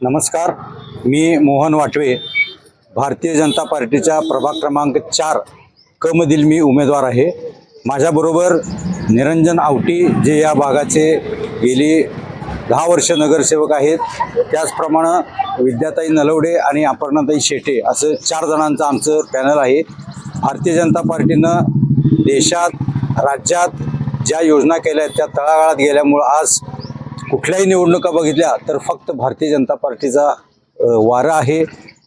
नमस्कार, मी मोहन वाटवे, भारतीय जनता पार्टीच्या प्रभाग क्रमांक 4 क मधील मी उमेदवार आहे। माझ्याबरोबर निरंजन आवटी जे या भागाचे गेली 10 वर्ष नगरसेवक आहेत, त्याचप्रमाणे विद्याताई नलवडे आणि अपर्णाताई शेटे असं 4 जणांचं आमचं पॅनल आहे। भारतीय जनता पार्टीनं देशात राज्यात ज्या योजना केल्या त्या तळागाळात गेल्यामुळं आज कुठल्याही निवडणुका बघितल्या तर फक्त भारतीय जनता पार्टीचा वारा आहे।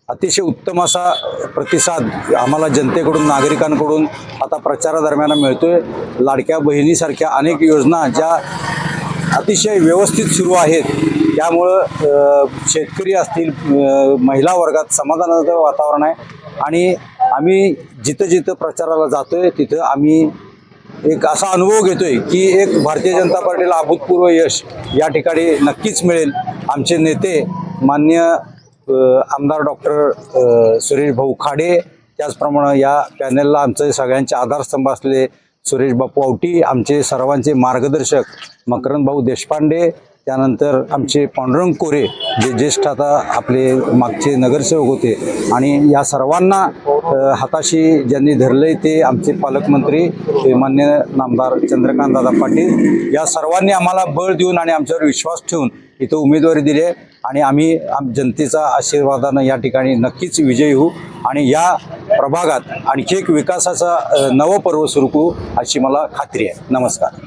अतिशय उत्तम असा प्रतिसाद आम्हाला जनतेकडून नागरिकांकडून आता प्रचारादरम्यान मिळतोय। लाडक्या बहिणीसारख्या अनेक योजना ज्या अतिशय व्यवस्थित सुरू आहेत, त्यामुळं शेतकरी असतील, महिला वर्गात समाधानाचं वातावरण आहे। आणि आम्ही जिथं जिथं प्रचाराला जातोय तिथं आम्ही एक असा अनुभव घेतोय की एक भारतीय जनता पार्टीला अभूतपूर्व यश या ठिकाणी नक्कीच मिळेल। आमचे नेते माननीय आमदार डॉक्टर सुरेश भाऊ खाडे, त्याचप्रमाणे या पॅनलला आमचे सगळ्यांचे आधारस्तंभ असलेले सुरेश बापू आवटी, आमचे सर्वांचे मार्गदर्शक मकरंद भाऊ देशपांडे, त्यानंतर आमचे पांडुरंग कोरे जे ज्येष्ठ आता आपले मागचे नगरसेवक होते, आणि या सर्वांना हाताशी ज्यांनी धरले ते आमचे पालकमंत्री मान्य नामदार चंद्रकांत दादा पाटील, या सर्वांनी आम्हाला बळ देऊन आणि आमच्यावर विश्वास ठेवून इथं उमेदवारी दिली आहे। आणि आम्ही जनतेचा आशीर्वादानं या ठिकाणी नक्कीच विजयी होऊ आणि या प्रभागात आणखी एक विकासाचा नवं पर्व सुरू करू अशी मला खात्री आहे। नमस्कार।